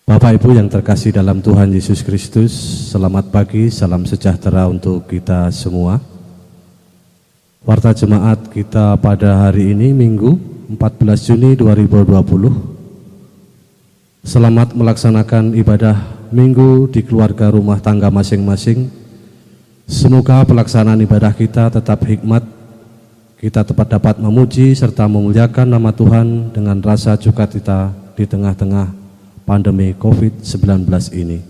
Bapak Ibu yang terkasih dalam Tuhan Yesus Kristus, selamat pagi, salam sejahtera untuk kita semua. Warta jemaat kita pada hari ini Minggu 14 Juni 2020. Selamat melaksanakan ibadah Minggu di keluarga rumah tangga masing-masing. Semoga pelaksanaan ibadah kita tetap hikmat, kita dapat memuji serta memuliakan nama Tuhan dengan rasa sukacita di tengah-tengah pandemi COVID-19 ini.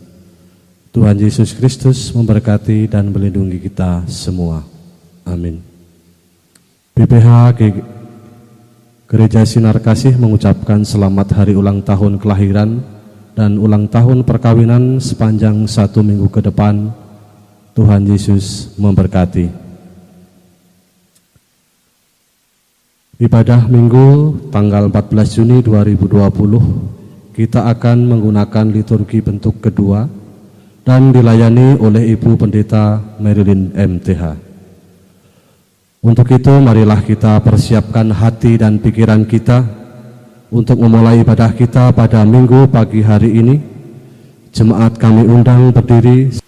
Tuhan Yesus Kristus memberkati dan melindungi kita semua. Amin. BPH Gereja Sinar Kasih mengucapkan selamat hari ulang tahun kelahiran dan ulang tahun perkawinan sepanjang 1 minggu ke depan. Tuhan Yesus memberkati. Ibadah Minggu tanggal 14 Juni 2020 kita akan menggunakan liturgi bentuk kedua dan dilayani oleh Ibu Pendeta Marilyn MTH. Untuk itu marilah kita persiapkan hati dan pikiran kita untuk memulai ibadah kita pada Minggu pagi hari ini. Jemaat kami undang berdiri.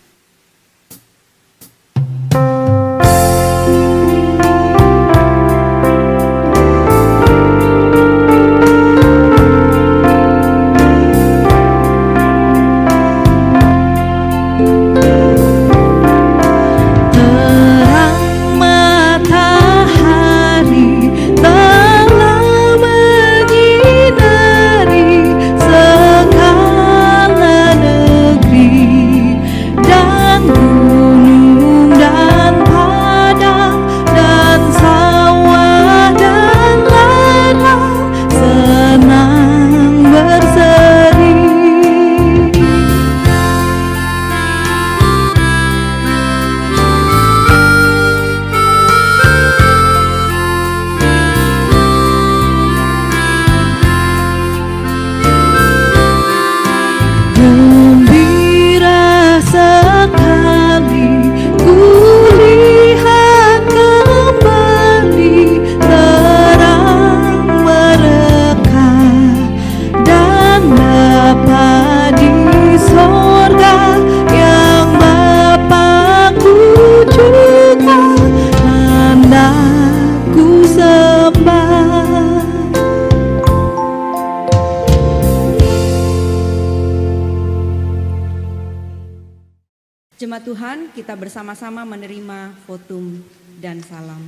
Jemaat Tuhan, kita bersama-sama menerima votum dan salam.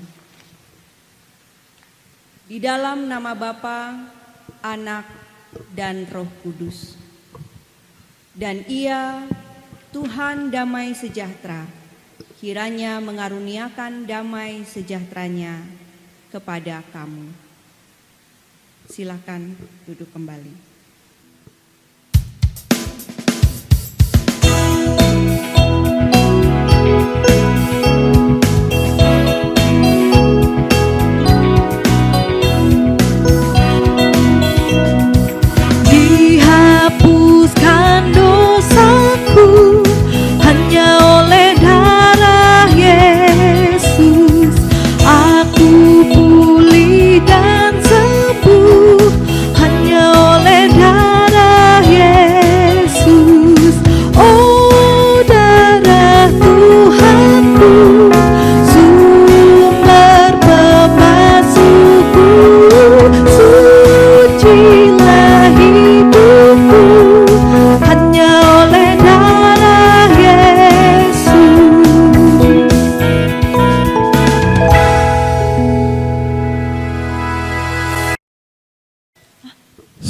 Di dalam nama Bapa, Anak, dan Roh Kudus. Dan Ia, Tuhan damai sejahtera, kiranya mengaruniakan damai sejahteranya kepada kamu. Silakan duduk kembali.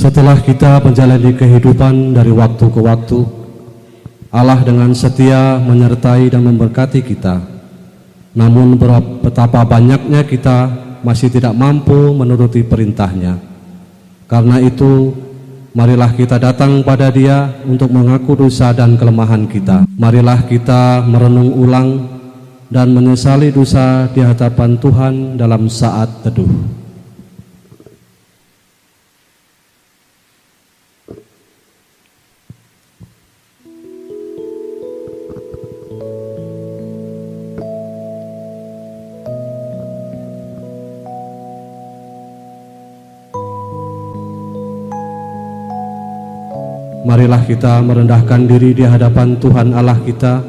Setelah kita menjalani kehidupan dari waktu ke waktu, Allah dengan setia menyertai dan memberkati kita. Namun betapa banyaknya kita masih tidak mampu menuruti perintah-Nya. Karena itu, marilah kita datang pada Dia untuk mengaku dosa dan kelemahan kita. Marilah kita merenung ulang dan menyesali dosa di hadapan Tuhan dalam saat teduh. marilah kita merendahkan diri di hadapan Tuhan Allah kita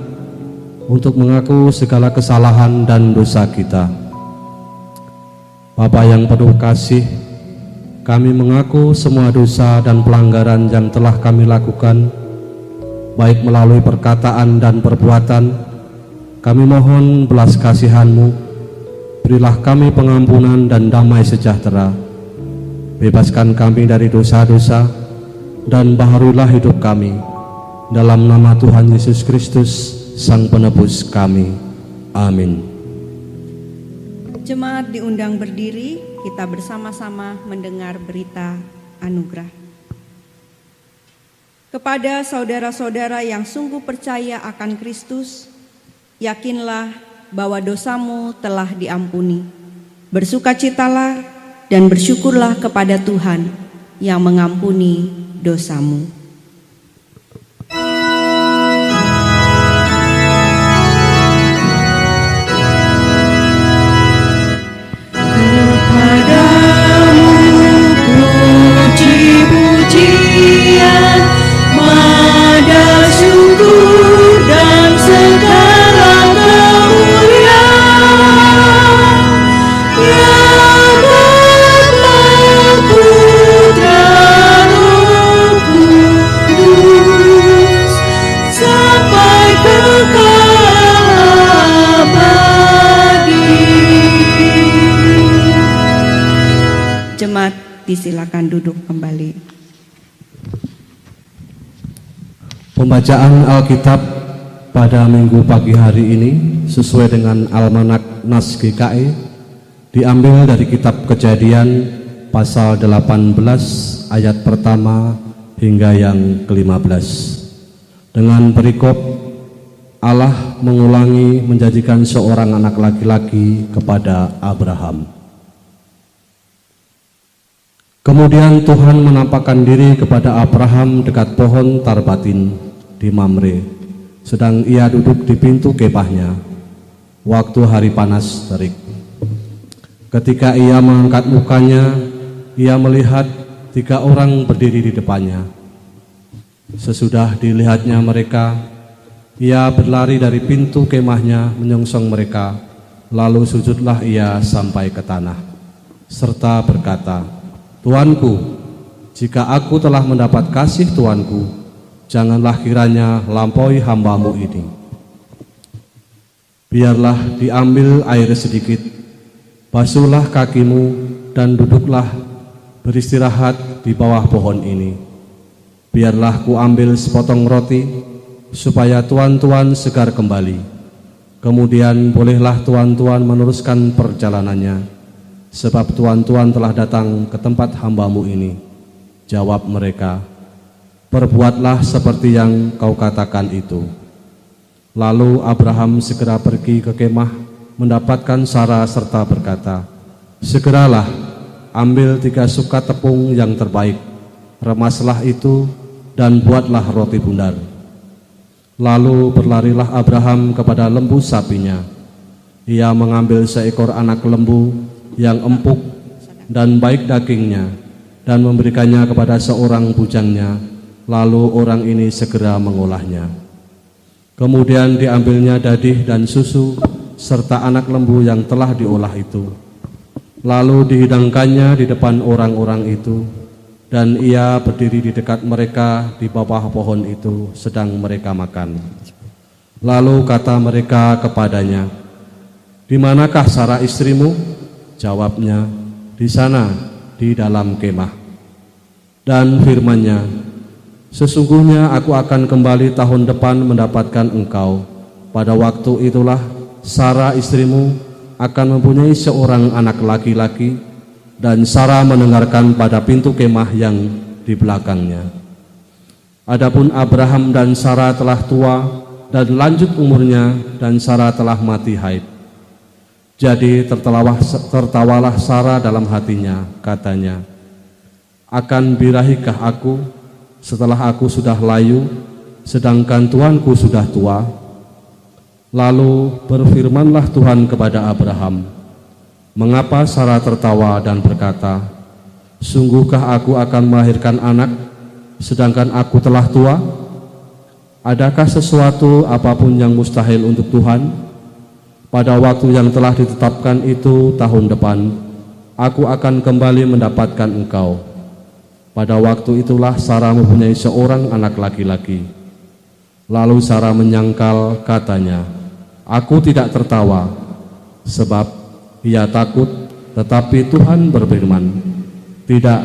untuk mengaku segala kesalahan dan dosa kita. Bapa yang penuh kasih, kami mengaku semua dosa dan pelanggaran yang telah kami lakukan, baik melalui perkataan dan perbuatan. Kami mohon belas kasihan-Mu, berilah kami pengampunan dan damai sejahtera. Bebaskan kami dari dosa-dosa dan baharulah hidup kami. Dalam nama Tuhan Yesus Kristus, Sang Penebus kami. Amin. Jemaat diundang berdiri, kita bersama-sama mendengar berita anugerah. Kepada saudara-saudara yang sungguh percaya akan Kristus, yakinlah bahwa dosamu telah diampuni. Bersukacitalah dan bersyukurlah kepada Tuhan yang mengampuni dosamu. Jemaat disilakan duduk kembali. Pembacaan Alkitab pada Minggu pagi hari ini sesuai dengan Almanak Nas GKI diambil dari kitab Kejadian pasal 18 ayat pertama hingga yang ke-15. Dengan perikop Allah mengulangi menjanjikan seorang anak laki-laki kepada Abraham. Kemudian Tuhan menampakkan diri kepada Abraham dekat pohon tarbatin di Mamre, sedang ia duduk di pintu kemahnya, waktu hari panas terik. Ketika ia mengangkat mukanya, ia melihat 3 orang berdiri di depannya. Sesudah dilihatnya mereka, ia berlari dari pintu kemahnya menyongsong mereka, lalu sujudlah ia sampai ke tanah, serta berkata, Tuanku, jika aku telah mendapat kasih Tuanku, janganlah kiranya lampaui hamba-Mu ini. Biarlah diambil air sedikit, basuhlah kakimu dan duduklah beristirahat di bawah pohon ini. Biarlah ku ambil sepotong roti, supaya tuan-tuan segar kembali. Kemudian bolehlah tuan-tuan meneruskan perjalanannya, sebab tuan-tuan telah datang ke tempat hamba-Mu ini. Jawab mereka, perbuatlah seperti yang kau katakan itu. Lalu Abraham segera pergi ke kemah, mendapatkan Sara serta berkata, segeralah, ambil 3 sukat tepung yang terbaik, remaslah itu dan buatlah roti bundar. Lalu berlarilah Abraham kepada lembu sapinya. Ia mengambil seekor anak lembu yang empuk dan baik dagingnya, dan memberikannya kepada seorang bujangnya, lalu orang ini segera mengolahnya. Kemudian diambilnya dadih dan susu, serta anak lembu yang telah diolah itu. Lalu dihidangkannya di depan orang-orang itu, dan ia berdiri di dekat mereka di bawah pohon itu, sedang mereka makan. Lalu kata mereka kepadanya, di manakah Sara istrimu? Jawabnya, di sana, di dalam kemah. Dan firman-Nya, sesungguhnya aku akan kembali tahun depan mendapatkan engkau. Pada waktu itulah Sara istrimu akan mempunyai seorang anak laki-laki, dan Sara mendengarkan pada pintu kemah yang di belakangnya. Adapun Abraham dan Sara telah tua dan lanjut umurnya, dan Sara telah mati haid. Jadi tertawalah Sara dalam hatinya, katanya, akan birahikah aku setelah aku sudah layu, sedangkan tuanku sudah tua? Lalu berfirmanlah Tuhan kepada Abraham, mengapa Sara tertawa dan berkata, sungguhkah aku akan melahirkan anak? sedangkan aku telah tua? Adakah sesuatu apapun yang mustahil untuk Tuhan? Pada waktu yang telah ditetapkan itu tahun depan, aku akan kembali mendapatkan engkau. Pada waktu itulah Sarah mempunyai seorang anak laki-laki. Lalu Sarah menyangkal, katanya, aku tidak tertawa, sebab ia takut. Tetapi Tuhan berfirman, tidak,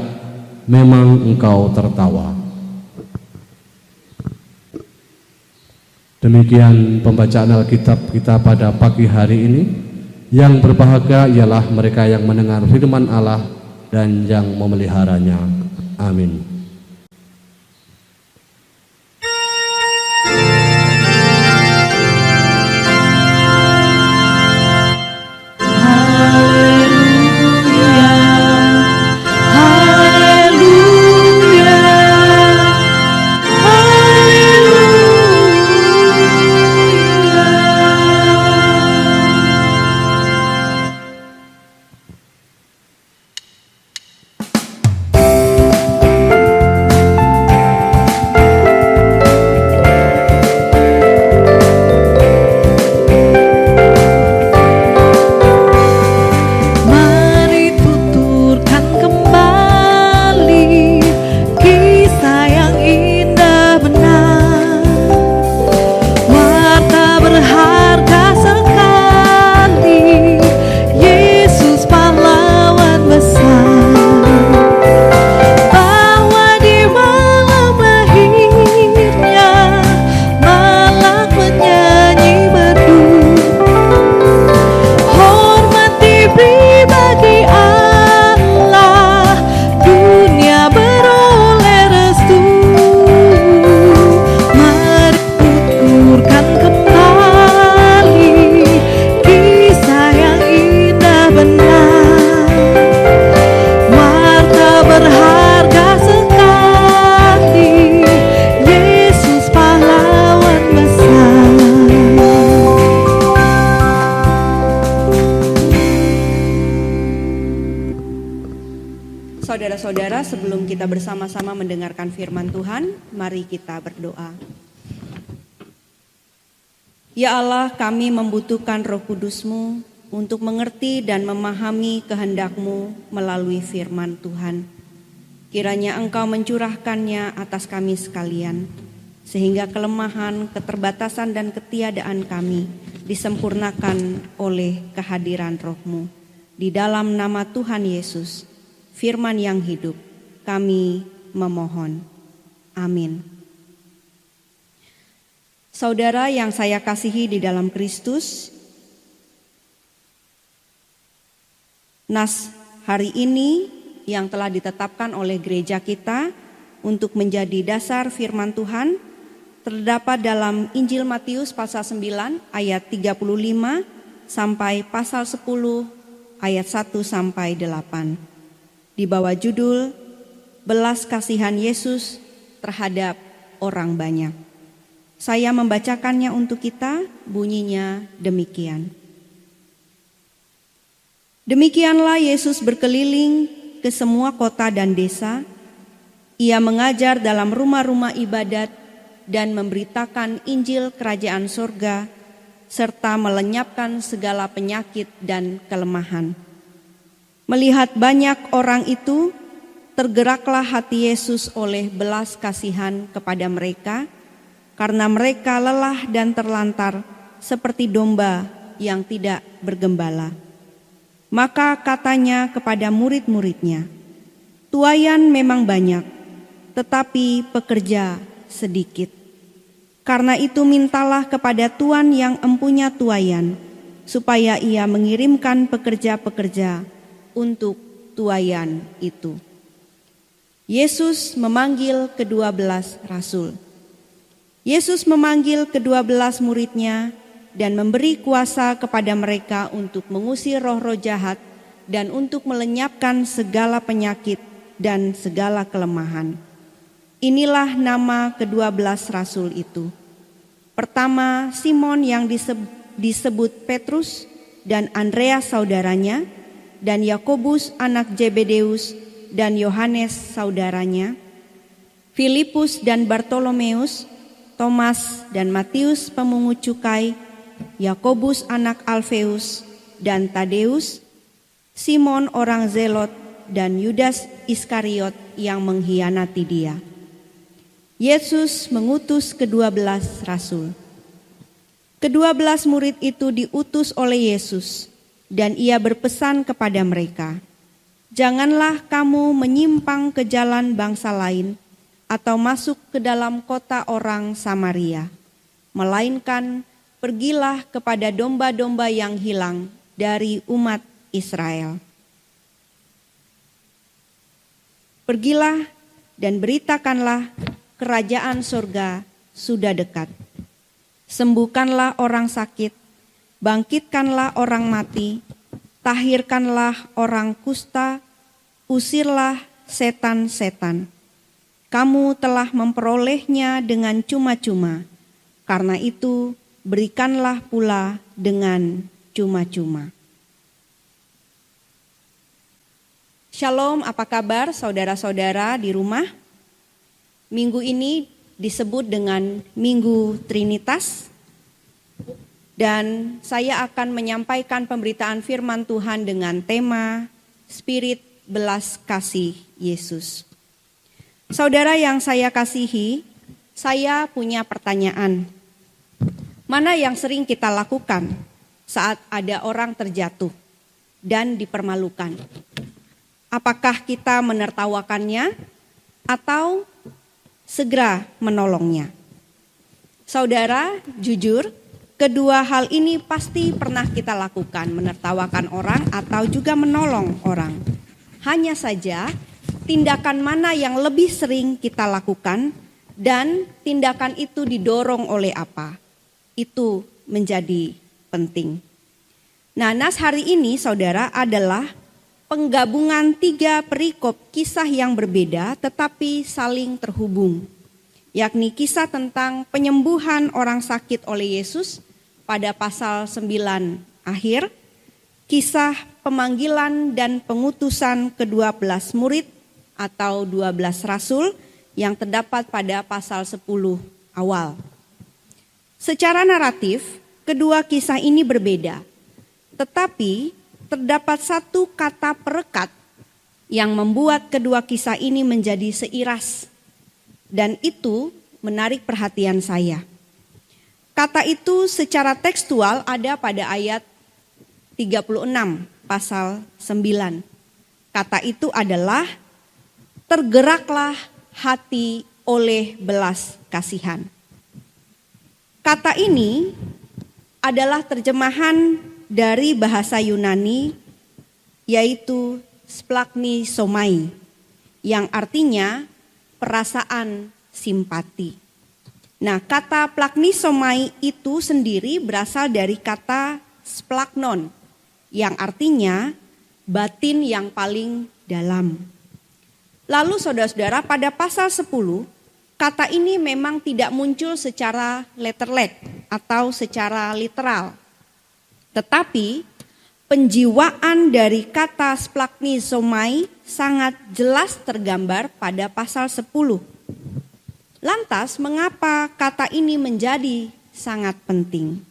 memang engkau tertawa. Demikian pembacaan Alkitab kita pada pagi hari ini. Yang berbahagia ialah mereka yang mendengar firman Allah dan yang memeliharanya. Amin. Saudara-saudara, sebelum kita bersama-sama mendengarkan firman Tuhan, mari kita berdoa. Ya Allah, kami membutuhkan Roh Kudus-Mu untuk mengerti dan memahami kehendak-Mu melalui firman Tuhan. Kiranya Engkau mencurahkannya atas kami sekalian, sehingga kelemahan, keterbatasan, dan ketiadaan kami disempurnakan oleh kehadiran Roh-Mu. Di dalam nama Tuhan Yesus, firman yang hidup, kami memohon. Amin. Saudara yang saya kasihi di dalam Kristus, nas hari ini yang telah ditetapkan oleh gereja kita untuk menjadi dasar firman Tuhan terdapat dalam Injil Matius pasal 9 ayat 35 sampai pasal 10 ayat 1 sampai 8. Di bawah judul Belas Kasihan Yesus terhadap orang banyak. Saya membacakannya untuk kita, bunyinya demikian. Demikianlah Yesus berkeliling ke semua kota dan desa. Ia mengajar dalam rumah-rumah ibadat dan memberitakan Injil Kerajaan Sorga, serta melenyapkan segala penyakit dan kelemahan. Melihat banyak orang itu, tergeraklah hati Yesus oleh belas kasihan kepada mereka, karena mereka lelah dan terlantar seperti domba yang tidak bergembala. Maka katanya kepada murid-muridnya, tuaian memang banyak, tetapi pekerja sedikit. Karena itu mintalah kepada Tuan yang empunya tuaian, supaya ia mengirimkan pekerja-pekerja untuk tuaian itu. Yesus memanggil ke-12 rasul. Yesus memanggil ke-12 muridnya dan memberi kuasa kepada mereka untuk mengusir roh-roh jahat dan untuk melenyapkan segala penyakit dan segala kelemahan. Inilah nama ke-12 rasul itu. Pertama, Simon yang disebut Petrus dan Andreas saudaranya, dan Yakobus anak Zebedeus dan Yohanes saudaranya. Filipus dan Bartolomeus, Thomas dan Matius pemungut cukai, Yakobus anak Alfeus dan Tadeus, Simon orang Zelot, dan Yudas Iskariot yang mengkhianati dia. Yesus mengutus ke-12 rasul. Ke-12 murid itu diutus oleh Yesus, dan ia berpesan kepada mereka, "Janganlah kamu menyimpang ke jalan bangsa lain atau masuk ke dalam kota orang Samaria, melainkan pergilah kepada domba-domba yang hilang dari umat Israel. Pergilah dan beritakanlah kerajaan surga sudah dekat. Sembuhkanlah orang sakit, bangkitkanlah orang mati, tahirkanlah orang kusta, usirlah setan-setan. Kamu telah memperolehnya dengan cuma-cuma, karena itu berikanlah pula dengan cuma-cuma." Shalom, apa kabar saudara-saudara di rumah? Minggu ini disebut dengan Minggu Trinitas, dan saya akan menyampaikan pemberitaan firman Tuhan dengan tema Spirit Belas Kasih Yesus. Saudara yang saya kasihi, saya punya pertanyaan. Mana yang sering kita lakukan saat ada orang terjatuh dan dipermalukan? Apakah kita menertawakannya atau segera menolongnya? Saudara, jujur, kedua hal ini pasti pernah kita lakukan, menertawakan orang atau juga menolong orang. Hanya saja, tindakan mana yang lebih sering kita lakukan dan tindakan itu didorong oleh apa? Itu menjadi penting. Nah, nas hari ini saudara adalah penggabungan 3 perikop kisah yang berbeda tetapi saling terhubung, yakni kisah tentang penyembuhan orang sakit oleh Yesus pada pasal 9 akhir, kisah pemanggilan dan pengutusan ke-12 murid atau 12 rasul yang terdapat pada pasal 10 awal. Secara naratif, kedua kisah ini berbeda, tetapi terdapat satu kata perekat yang membuat kedua kisah ini menjadi seiras, dan itu menarik perhatian saya. Kata itu secara tekstual ada pada ayat 36 pasal 9. Kata itu adalah tergeraklah hati oleh belas kasihan. Kata ini adalah terjemahan dari bahasa Yunani, yaitu splagnisomai, yang artinya perasaan simpati. Nah, kata splagnisomai itu sendiri berasal dari kata splagnon, yang artinya batin yang paling dalam. Lalu saudara-saudara, pada pasal 10, kata ini memang tidak muncul secara letterlek atau secara literal. Tetapi penjiwaan dari kata splagnisomai sangat jelas tergambar pada pasal 10. Lantas mengapa kata ini menjadi sangat penting?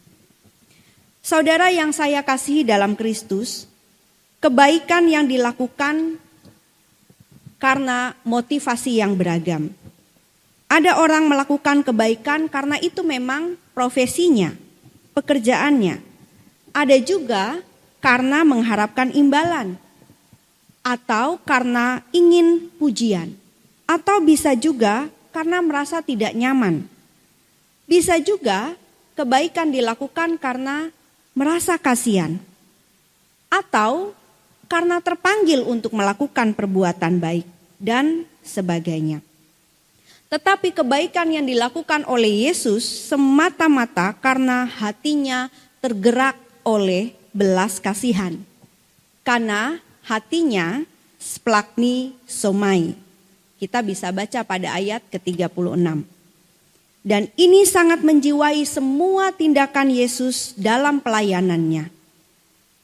Saudara yang saya kasihi dalam Kristus, kebaikan yang dilakukan karena motivasi yang beragam. Ada orang melakukan kebaikan karena itu memang profesinya, pekerjaannya. Ada juga karena mengharapkan imbalan, atau karena ingin pujian, atau bisa juga karena merasa tidak nyaman. Bisa juga kebaikan dilakukan karena merasa kasihan, atau karena terpanggil untuk melakukan perbuatan baik, dan sebagainya. Tetapi kebaikan yang dilakukan oleh Yesus semata-mata karena hatinya tergerak oleh belas kasihan. Karena hatinya splagnisomai. Kita bisa baca pada ayat ke-36. Dan ini sangat menjiwai semua tindakan Yesus dalam pelayanannya.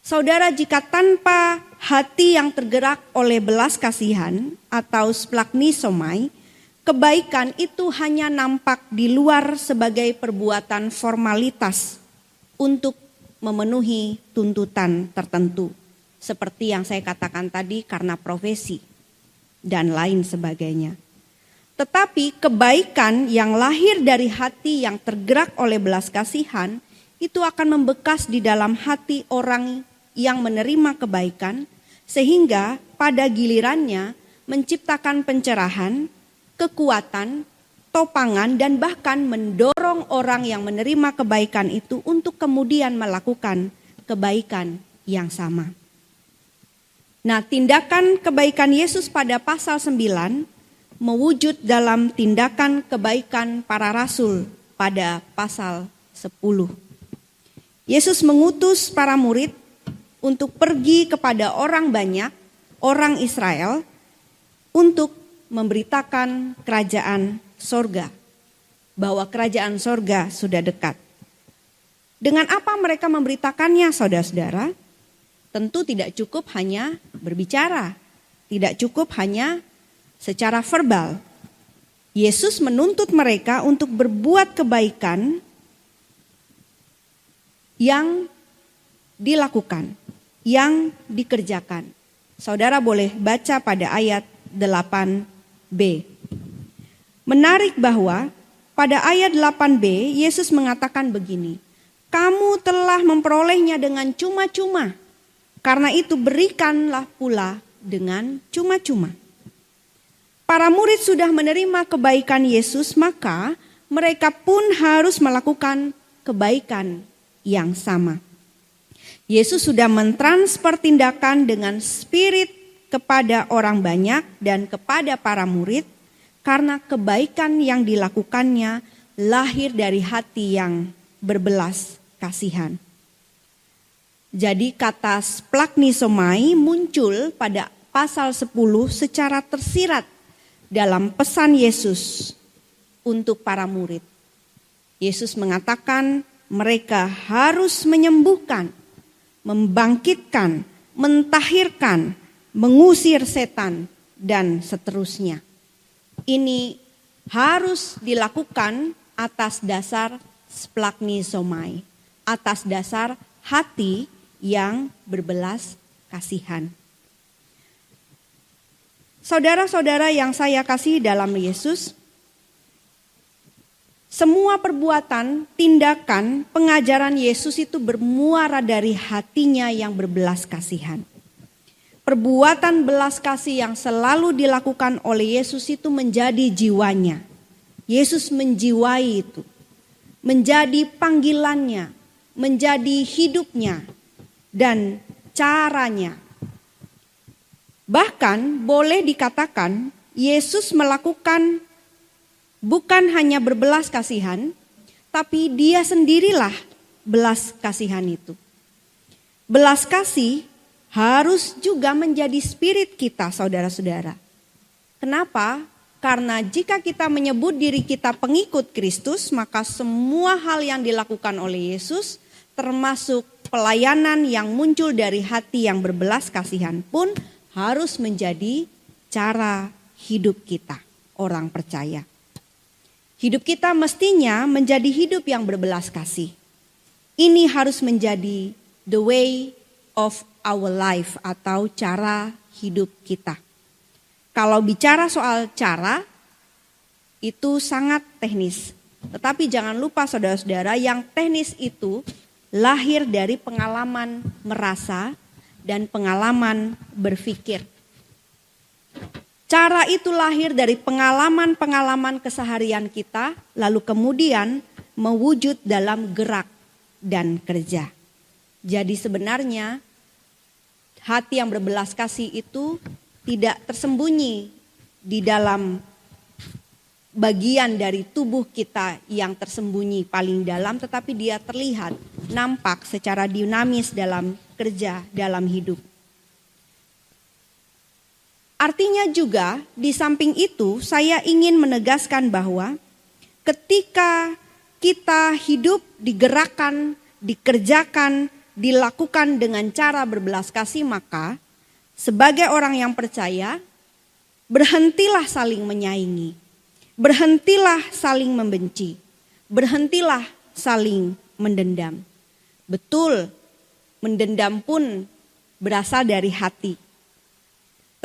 Saudara, jika tanpa hati yang tergerak oleh belas kasihan atau splagnisomai, kebaikan itu hanya nampak di luar sebagai perbuatan formalitas untuk memenuhi tuntutan tertentu. Seperti yang saya katakan tadi, karena profesi dan lain sebagainya. Tetapi kebaikan yang lahir dari hati yang tergerak oleh belas kasihan itu akan membekas di dalam hati orang yang menerima kebaikan, sehingga pada gilirannya menciptakan pencerahan, kekuatan, topangan, dan bahkan mendorong orang yang menerima kebaikan itu untuk kemudian melakukan kebaikan yang sama. Nah, tindakan kebaikan Yesus pada pasal 9 mewujud dalam tindakan kebaikan para rasul pada pasal 10. Yesus mengutus para murid untuk pergi kepada orang banyak, orang Israel, untuk memberitakan kerajaan sorga, bahwa kerajaan sorga sudah dekat. Dengan apa mereka memberitakannya, saudara-saudara? Tentu tidak cukup hanya berbicara, tidak cukup hanya secara verbal. Yesus menuntut mereka untuk berbuat kebaikan yang dilakukan, yang dikerjakan. Saudara boleh baca pada ayat 8b. Menarik bahwa pada ayat 8b Yesus mengatakan begini, "Kamu telah memperolehnya dengan cuma-cuma, karena itu berikanlah pula dengan cuma-cuma." Para murid sudah menerima kebaikan Yesus, maka mereka pun harus melakukan kebaikan yang sama. Yesus sudah mentransfer tindakan dengan spirit kepada orang banyak dan kepada para murid, karena kebaikan yang dilakukannya lahir dari hati yang berbelas kasihan. Jadi kata splagnisomai muncul pada pasal 10 secara tersirat dalam pesan Yesus untuk para murid. Yesus mengatakan mereka harus menyembuhkan, membangkitkan, mentahirkan, mengusir setan, dan seterusnya. Ini harus dilakukan atas dasar splagnisomai, atas dasar hati yang berbelas kasihan. Saudara-saudara yang saya kasih dalam Yesus, semua perbuatan, tindakan, pengajaran Yesus itu bermuara dari hatinya yang berbelas kasihan. Perbuatan belas kasih yang selalu dilakukan oleh Yesus itu menjadi jiwanya. Yesus menjiwai itu, menjadi panggilannya, menjadi hidupnya, dan caranya. Bahkan boleh dikatakan Yesus melakukan bukan hanya berbelas kasihan, tapi dia sendirilah belas kasihan itu. Belas kasih harus juga menjadi spirit kita, saudara-saudara. Kenapa? Karena jika kita menyebut diri kita pengikut Kristus, maka semua hal yang dilakukan oleh Yesus, termasuk pelayanan yang muncul dari hati yang berbelas kasihan pun harus menjadi cara hidup kita, orang percaya. Hidup kita mestinya menjadi hidup yang berbelas kasih. Ini harus menjadi the way of our life atau cara hidup kita. Kalau bicara soal cara, itu sangat teknis. Tetapi jangan lupa saudara-saudara, yang teknis itu lahir dari pengalaman merasa dan pengalaman berpikir. Cara itu lahir dari pengalaman-pengalaman keseharian kita, lalu kemudian mewujud dalam gerak dan kerja. Jadi sebenarnya hati yang berbelas kasih itu tidak tersembunyi di dalam bagian dari tubuh kita yang tersembunyi paling dalam, tetapi dia terlihat, nampak secara dinamis dalam kerja, dalam hidup. Artinya juga di samping itu saya ingin menegaskan bahwa ketika kita hidup digerakkan, dikerjakan, dilakukan dengan cara berbelas kasih, maka sebagai orang yang percaya berhentilah saling menyaingi. Berhentilah saling membenci, berhentilah saling mendendam. Betul, mendendam pun berasal dari hati.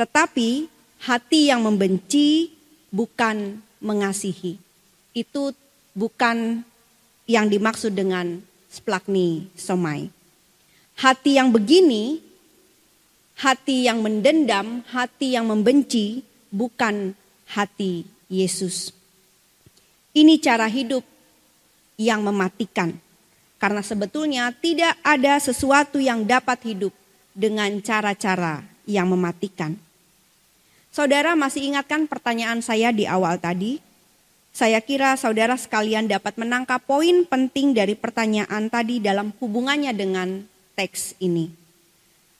Tetapi hati yang membenci bukan mengasihi. Itu bukan yang dimaksud dengan splagni somai. Hati yang begini, hati yang mendendam, hati yang membenci, bukan hati Yesus. Ini cara hidup yang mematikan. Karena sebetulnya tidak ada sesuatu yang dapat hidup dengan cara-cara yang mematikan. Saudara masih ingatkan pertanyaan saya di awal tadi? Saya kira saudara sekalian dapat menangkap poin penting dari pertanyaan tadi dalam hubungannya dengan teks ini.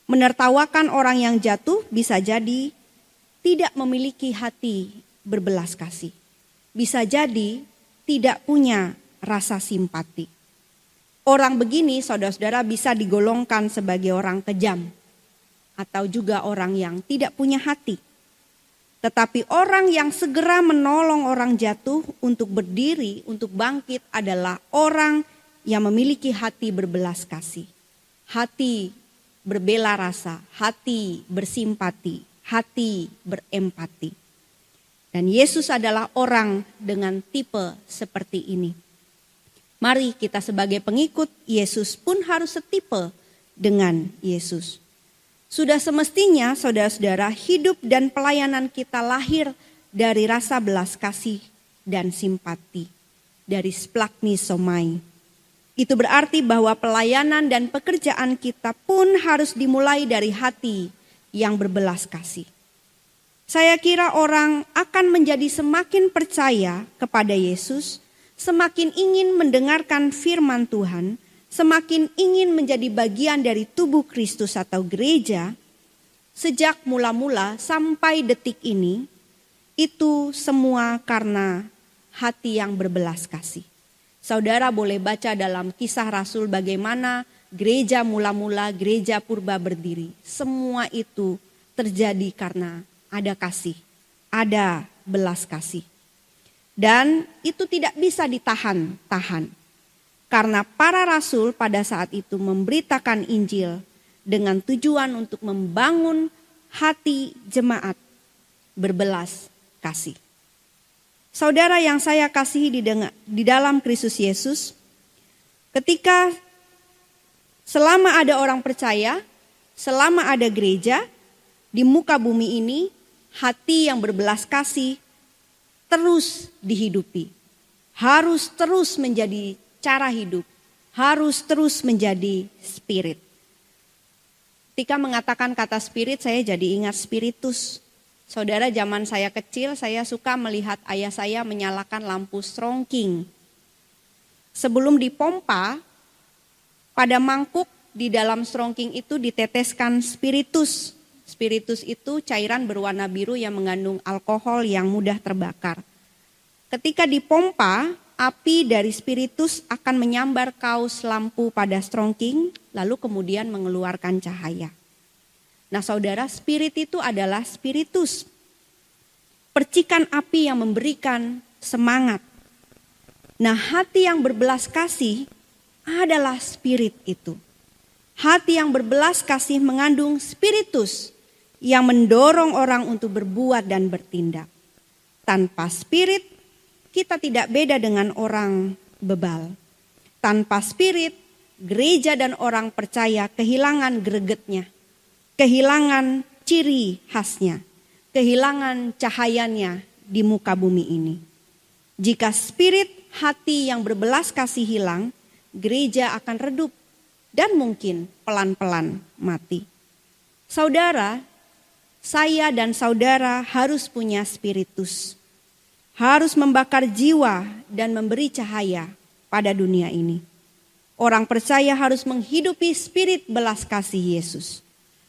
Menertawakan orang yang jatuh bisa jadi tidak memiliki hati berbelas kasih. Bisa jadi tidak punya rasa simpati. Orang begini saudara-saudara bisa digolongkan sebagai orang kejam atau juga orang yang tidak punya hati. Tetapi orang yang segera menolong orang jatuh untuk berdiri, untuk bangkit adalah orang yang memiliki hati berbelas kasih. Hati berbela rasa, hati bersimpati, hati berempati. Dan Yesus adalah orang dengan tipe seperti ini. Mari kita sebagai pengikut Yesus pun harus setipe dengan Yesus. Sudah semestinya saudara-saudara hidup dan pelayanan kita lahir dari rasa belas kasih dan simpati. Dari splagni somai. Itu berarti bahwa pelayanan dan pekerjaan kita pun harus dimulai dari hati yang berbelas kasih. Saya kira orang akan menjadi semakin percaya kepada Yesus, semakin ingin mendengarkan firman Tuhan, semakin ingin menjadi bagian dari tubuh Kristus atau gereja, sejak mula-mula sampai detik ini, itu semua karena hati yang berbelas kasih. Saudara boleh baca dalam Kisah Rasul bagaimana gereja mula-mula, gereja purba berdiri. Semua itu terjadi karena ada kasih, ada belas kasih. Dan itu tidak bisa ditahan-tahan. Karena para rasul pada saat itu memberitakan Injil dengan tujuan untuk membangun hati jemaat berbelas kasih. Saudara yang saya kasihi di dalam Kristus Yesus, ketika selama ada orang percaya, selama ada gereja di muka bumi ini, hati yang berbelas kasih terus dihidupi. Harus terus menjadi cara hidup, harus terus menjadi spirit. Ketika mengatakan kata spirit, saya jadi ingat spiritus. Saudara, zaman saya kecil, saya suka melihat ayah saya menyalakan lampu strongking. Sebelum dipompa, pada mangkuk di dalam strongking itu diteteskan spiritus. Spiritus itu cairan berwarna biru yang mengandung alkohol yang mudah terbakar. Ketika dipompa, api dari spiritus akan menyambar kaus lampu pada strongking, lalu kemudian mengeluarkan cahaya. Nah saudara, spirit itu adalah spiritus. Percikan api yang memberikan semangat. Nah hati yang berbelas kasih adalah spirit itu. Hati yang berbelas kasih mengandung spiritus yang mendorong orang untuk berbuat dan bertindak. Tanpa spirit, kita tidak beda dengan orang bebal. Tanpa spirit, gereja dan orang percaya kehilangan gregetnya, kehilangan ciri khasnya, kehilangan cahayanya di muka bumi ini. Jika spirit hati yang berbelas kasih hilang, gereja akan redup dan mungkin pelan-pelan mati. Saudara, saya dan saudara harus punya spiritus. Harus membakar jiwa dan memberi cahaya pada dunia ini. Orang percaya harus menghidupi spirit belas kasih Yesus.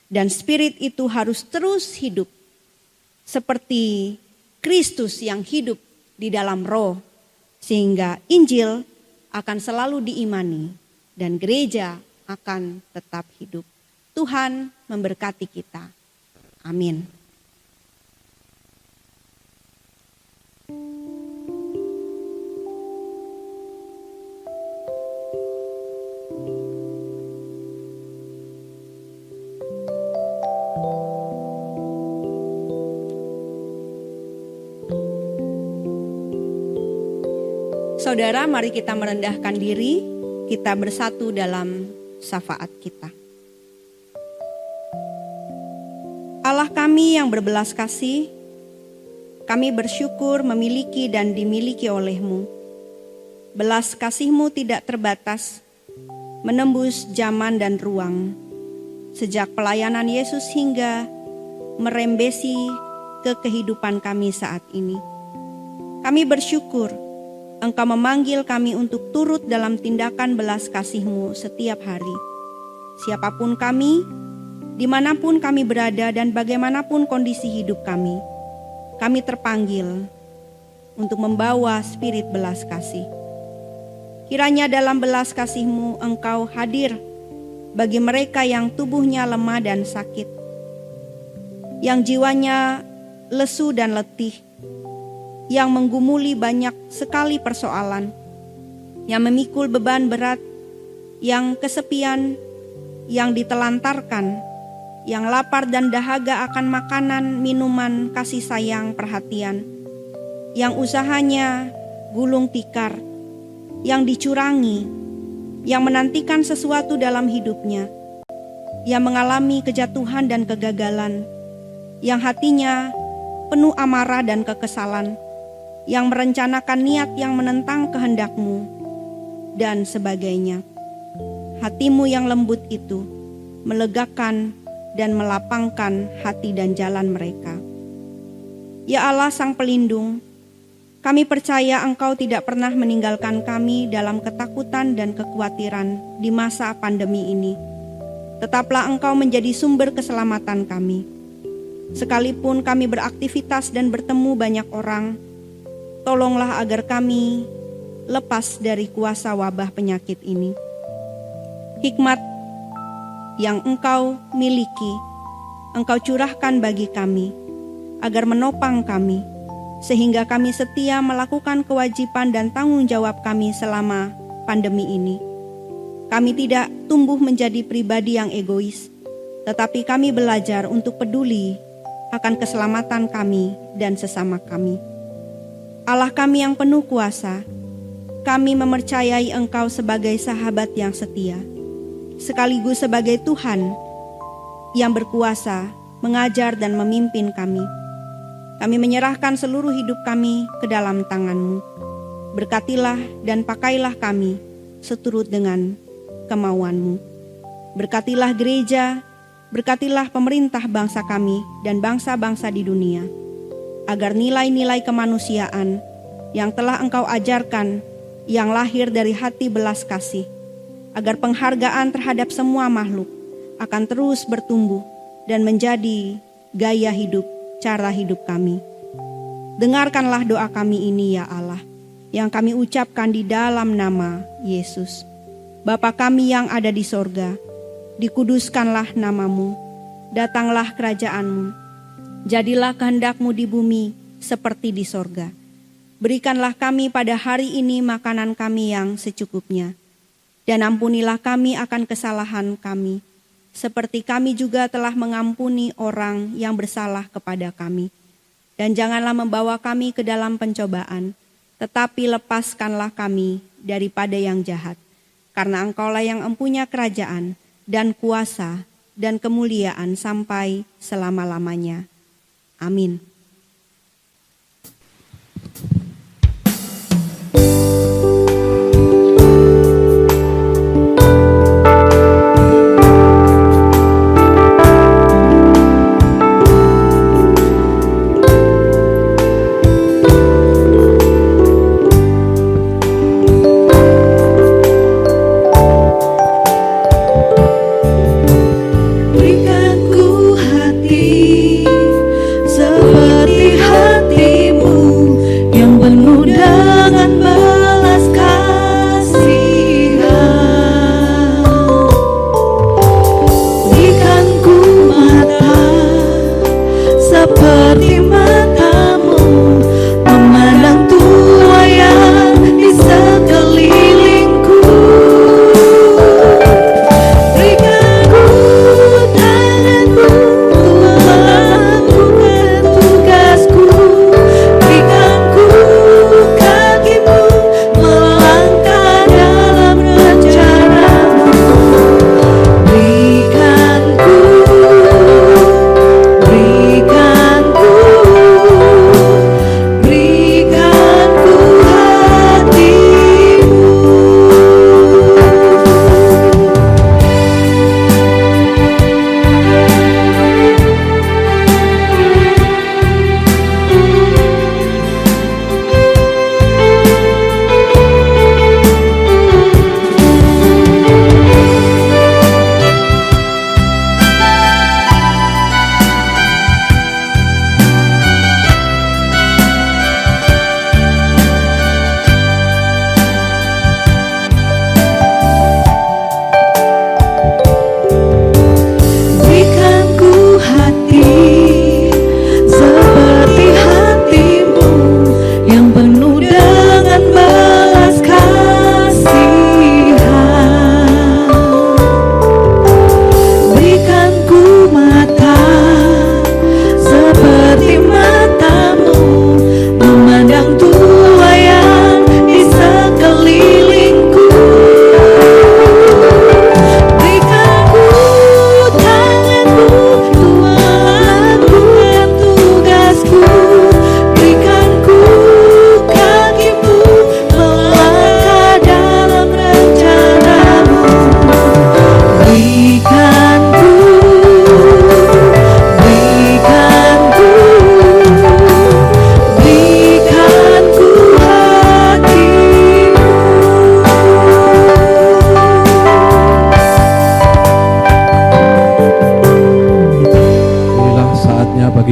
Dan spirit itu harus terus hidup. Seperti Kristus yang hidup di dalam roh. Sehingga Injil akan selalu diimani. Dan gereja akan tetap hidup. Tuhan memberkati kita. Amin. Saudara, mari kita merendahkan diri, kita bersatu dalam syafaat kita. Allah kami yang berbelas kasih, kami bersyukur memiliki dan dimiliki oleh-Mu. Belas kasih-Mu tidak terbatas, menembus zaman dan ruang, sejak pelayanan Yesus hingga merembesi ke kehidupan kami saat ini. Kami bersyukur Engkau memanggil kami untuk turut dalam tindakan belas kasih-Mu setiap hari. Siapapun kami, dimanapun kami berada dan bagaimanapun kondisi hidup kami terpanggil untuk membawa spirit belas kasih. Kiranya dalam belas kasih-Mu Engkau hadir bagi mereka yang tubuhnya lemah dan sakit, yang jiwanya lesu dan letih, yang menggumuli banyak sekali persoalan, yang memikul beban berat, yang kesepian, yang ditelantarkan, yang lapar dan dahaga akan makanan, minuman, kasih sayang, perhatian, yang usahanya gulung tikar, yang dicurangi, yang menantikan sesuatu dalam hidupnya, yang mengalami kejatuhan dan kegagalan, yang hatinya penuh amarah dan kekesalan, yang merencanakan niat yang menentang kehendak-Mu, dan sebagainya. Hati-Mu yang lembut itu melegakan dan melapangkan hati dan jalan mereka. Ya Allah Sang Pelindung, kami percaya Engkau tidak pernah meninggalkan kami dalam ketakutan dan kekhawatiran di masa pandemi ini. Tetaplah Engkau menjadi sumber keselamatan kami. Sekalipun kami beraktivitas dan bertemu banyak orang, tolonglah agar kami lepas dari kuasa wabah penyakit ini. Hikmat yang Engkau miliki, Engkau curahkan bagi kami, agar menopang kami, sehingga kami setia melakukan kewajiban dan tanggung jawab kami selama pandemi ini. Kami tidak tumbuh menjadi pribadi yang egois, tetapi kami belajar untuk peduli akan keselamatan kami dan sesama kami. Allah kami yang penuh kuasa, kami mempercayai Engkau sebagai sahabat yang setia, sekaligus sebagai Tuhan yang berkuasa mengajar dan memimpin kami. Kami menyerahkan seluruh hidup kami ke dalam tangan-Mu. Berkatilah dan pakailah kami seturut dengan kemauan-Mu. Berkatilah gereja, berkatilah pemerintah bangsa kami dan bangsa-bangsa di dunia, agar nilai-nilai kemanusiaan yang telah Engkau ajarkan, yang lahir dari hati belas kasih, agar penghargaan terhadap semua makhluk akan terus bertumbuh dan menjadi gaya hidup, cara hidup kami. Dengarkanlah doa kami ini ya Allah, yang kami ucapkan di dalam nama Yesus. Bapa kami yang ada di sorga, dikuduskanlah nama-Mu, datanglah kerajaan-Mu. Jadilah kehendak-Mu di bumi seperti di sorga. Berikanlah kami pada hari ini makanan kami yang secukupnya. Dan ampunilah kami akan kesalahan kami, seperti kami juga telah mengampuni orang yang bersalah kepada kami. Dan janganlah membawa kami ke dalam pencobaan, tetapi lepaskanlah kami daripada yang jahat. Karena Engkaulah yang empunya kerajaan dan kuasa dan kemuliaan sampai selama-lamanya. Amin. Berikan ku hati seperti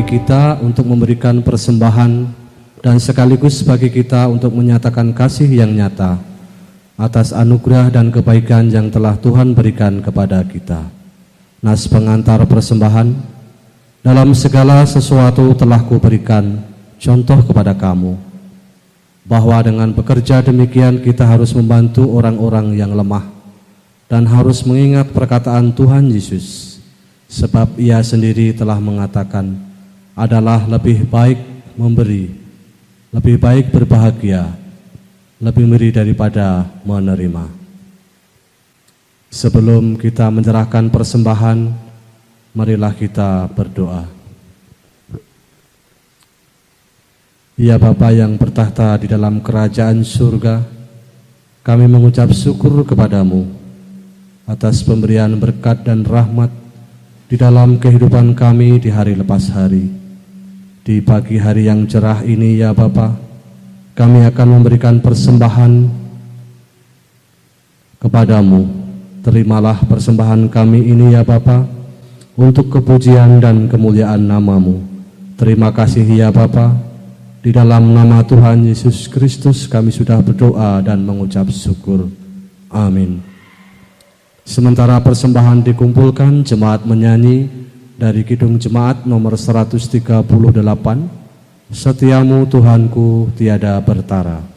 kita untuk memberikan persembahan dan sekaligus bagi kita untuk menyatakan kasih yang nyata atas anugerah dan kebaikan yang telah Tuhan berikan kepada kita. Nas pengantar persembahan, dalam segala sesuatu telah kuberikan contoh kepada kamu, bahwa dengan bekerja demikian kita harus membantu orang-orang yang lemah dan harus mengingat perkataan Tuhan Yesus, sebab Ia sendiri telah mengatakan, adalah lebih baik memberi, lebih baik berbahagia, lebih memberi daripada menerima. Sebelum kita menyerahkan persembahan, marilah kita berdoa. Ya Bapa yang bertahta di dalam kerajaan surga, kami mengucap syukur kepadamu atas pemberian berkat dan rahmat di dalam kehidupan kami di hari lepas hari. Di pagi hari yang cerah ini ya Bapa, kami akan memberikan persembahan kepadamu. Terimalah persembahan kami ini ya Bapa, untuk kepujian dan kemuliaan nama-Mu. Terima kasih ya Bapa. Di dalam nama Tuhan Yesus Kristus kami sudah berdoa dan mengucap syukur. Amin. Sementara persembahan dikumpulkan, jemaat menyanyi dari Kidung Jemaat nomor 138, Setiamu Tuhanku tiada bertara.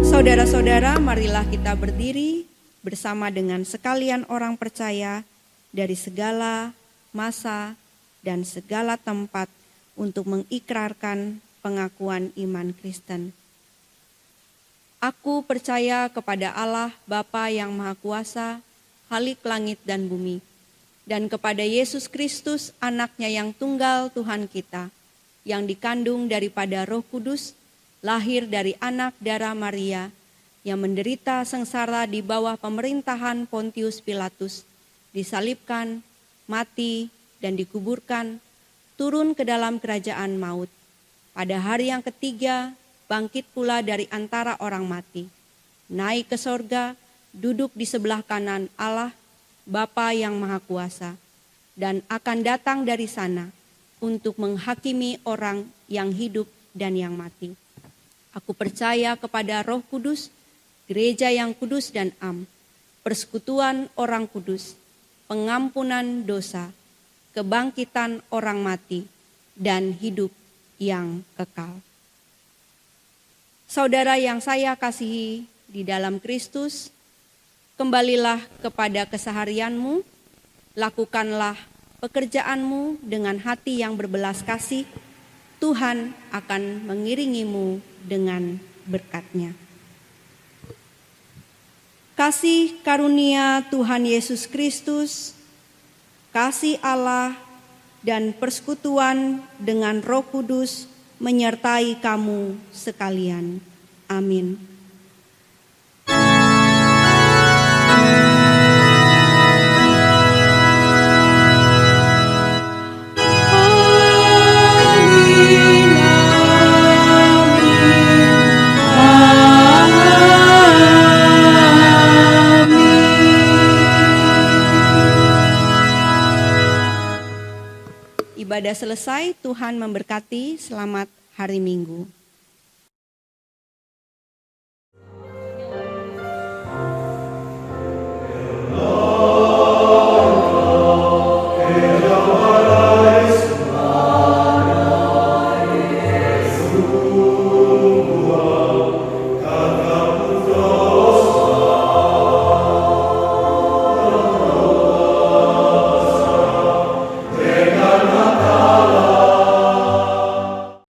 Saudara-saudara, marilah kita berdiri bersama dengan sekalian orang percaya dari segala masa dan segala tempat untuk mengikrarkan pengakuan iman Kristen. Aku percaya kepada Allah Bapa yang Maha Kuasa, Khalik langit dan bumi, dan kepada Yesus Kristus, anaknya yang tunggal Tuhan kita, yang dikandung daripada Roh Kudus, lahir dari anak darah Maria, yang menderita sengsara di bawah pemerintahan Pontius Pilatus, disalibkan, mati, dan dikuburkan, turun ke dalam kerajaan maut. Pada hari yang ketiga, bangkit pula dari antara orang mati, naik ke sorga, duduk di sebelah kanan Allah, Bapa yang Maha Kuasa, dan akan datang dari sana untuk menghakimi orang yang hidup dan yang mati. Aku percaya kepada Roh Kudus, gereja yang kudus dan am, persekutuan orang kudus, pengampunan dosa, kebangkitan orang mati, dan hidup yang kekal. Saudara yang saya kasihi di dalam Kristus, kembalilah kepada keseharianmu, lakukanlah pekerjaanmu dengan hati yang berbelas kasih. Tuhan akan mengiringimu dengan berkat-Nya. Kasih karunia Tuhan Yesus Kristus, kasih Allah, dan persekutuan dengan Roh Kudus menyertai kamu sekalian. Amin. Ibadah selesai, Tuhan memberkati. Selamat hari Minggu.